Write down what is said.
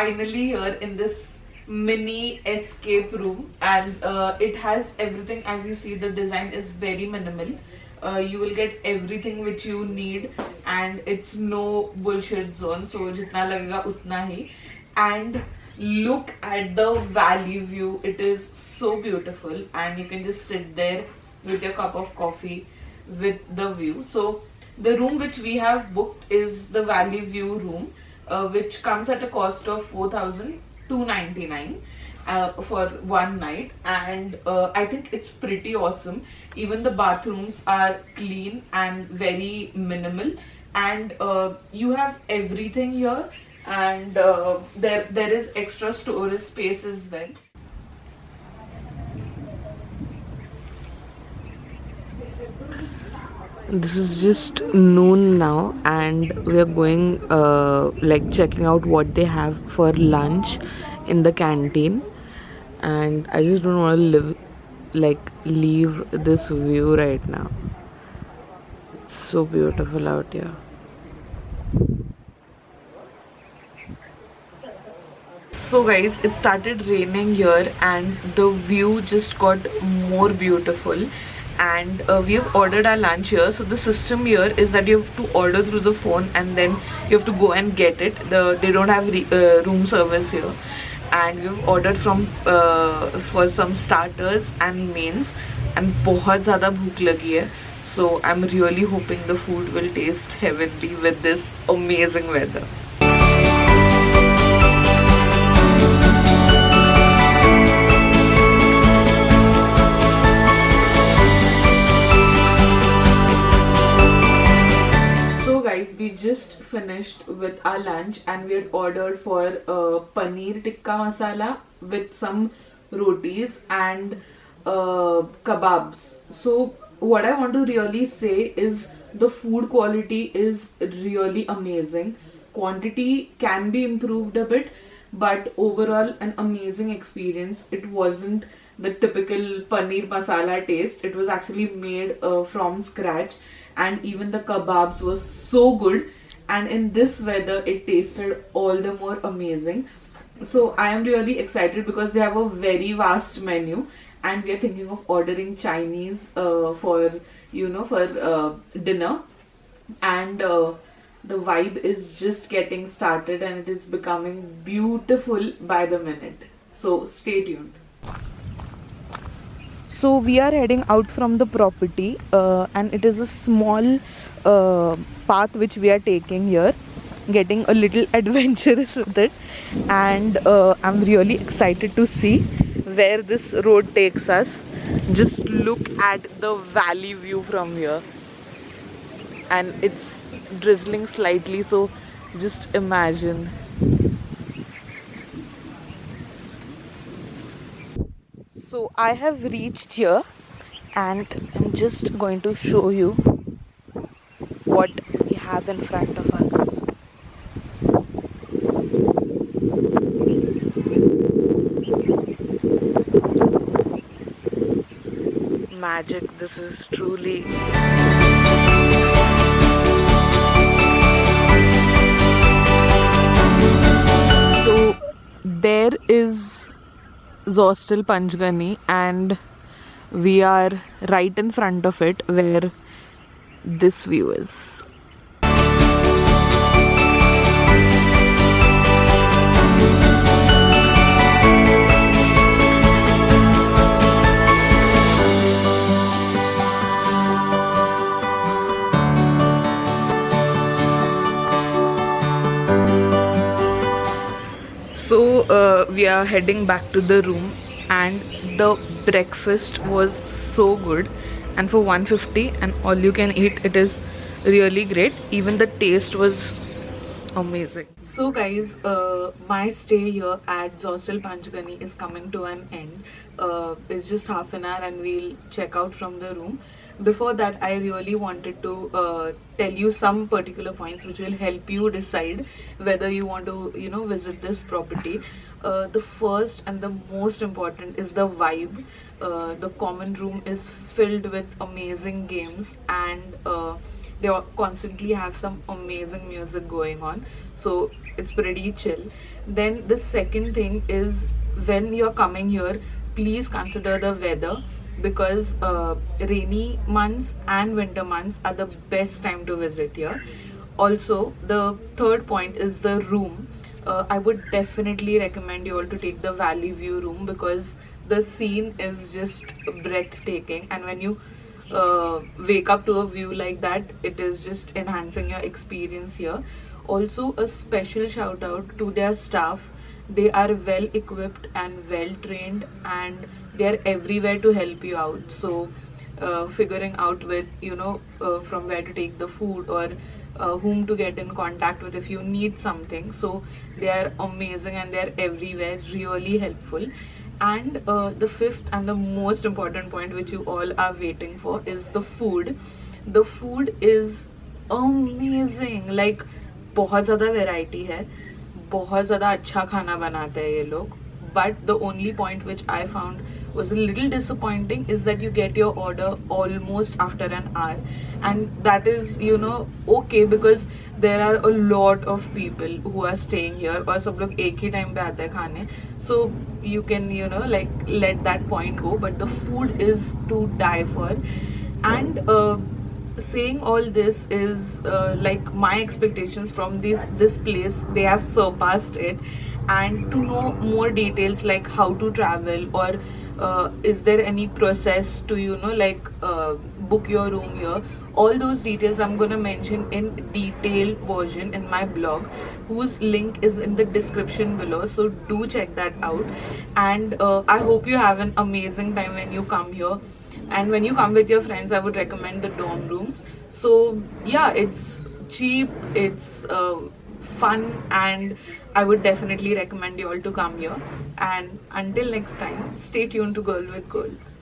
finally here in this mini escape room, and it has everything. As you see, the design is very minimal. You will get everything which you need, and it's no bullshit zone. So jitna lagega utna hi. And look at the valley view. It is so beautiful, and you can just sit there with your cup of coffee with the view. So the room which we have booked is the valley view room, which comes at a cost of 4,299 for one night, and I think it's pretty awesome. Even the bathrooms are clean and very minimal, and you have everything here, and there is extra storage space as well. This is just noon now, and we are going like checking out what they have for lunch in the canteen. And I just don't want to leave this view right now. It's so beautiful out here. So guys, it started raining here, and the view just got more beautiful. And we have ordered our lunch here. So the system here is that you have to order through the phone, and then you have to go and get it. They don't have room service here. And we've ordered from for some starters and mains, and बहुत ज़्यादा भूख लगी है. So I'm really hoping the food will taste heavenly with this amazing weather. We just finished with our lunch, and we had ordered for paneer tikka masala with some rotis and kebabs. So what I want to really say is the food quality is really amazing. Quantity can be improved a bit, but overall an amazing experience. It wasn't the typical paneer masala taste. It was actually made from scratch, and even the kebabs was so good, and in this weather it tasted all the more amazing. So I am really excited because they have a very vast menu, and we are thinking of ordering Chinese for dinner. And the vibe is just getting started, and it is becoming beautiful by the minute. So stay tuned. So we are heading out from the property, and it is a small path which we are taking here, getting a little adventurous with it. And I'm really excited to see where this road takes us. Just look at the valley view from here, and it's drizzling slightly, so just imagine. So I have reached here, and I'm just going to show you what we have in front of us. Magic, this is truly. So there is Zostel Panchgani, and we are right in front of it where this view is. So we are heading back to the room, and the breakfast was so good, and for 150 and all you can eat, it is really great. Even the taste was amazing. So guys, my stay here at Zostel Panchgani is coming to an end. It's just half an hour and we'll check out from the room. Before that, I really wanted to tell you some particular points which will help you decide whether you want to visit this property. The first and the most important is the vibe. The common room is filled with amazing games, and they constantly have some amazing music going on, so it's pretty chill. Then the second thing is, when you're coming here, please consider the weather, because rainy months and winter months are the best time to visit here. Also, the third point is the room. I would definitely recommend you all to take the Valley View room, because the scene is just breathtaking, and when you wake up to a view like that, it is just enhancing your experience here. Also, a special shout out to their staff. They are well equipped and well trained, and they are everywhere to help you out. So figuring out with, from where to take the food, or whom to get in contact with if you need something. So they are amazing and they are everywhere, really helpful. And the fifth and the most important point, which you all are waiting for, is the food. The food is amazing. Like, बहुत ज़्यादा variety है, बहुत ज़्यादा अच्छा खाना बनाते हैं ये लोग. But the only point which I found was a little disappointing is that you get your order almost after an hour, and that is, okay, because there are a lot of people who are staying here, और सब लोग एक ही time पे आते हैं खाने, so you can, like, let that point go. But the food is to die for. And saying all this is, like, my expectations from this place, they have surpassed it. And to know more details, like how to travel, or is there any process to, like, book your room here, all those details I'm gonna mention in detailed version in my blog, whose link is in the description below. So do check that out. And I hope you have an amazing time when you come here. And when you come with your friends, I would recommend the dorm rooms. So yeah, it's cheap, it's fun, and I would definitely recommend you all to come here. And until next time, stay tuned to Girl with Goals.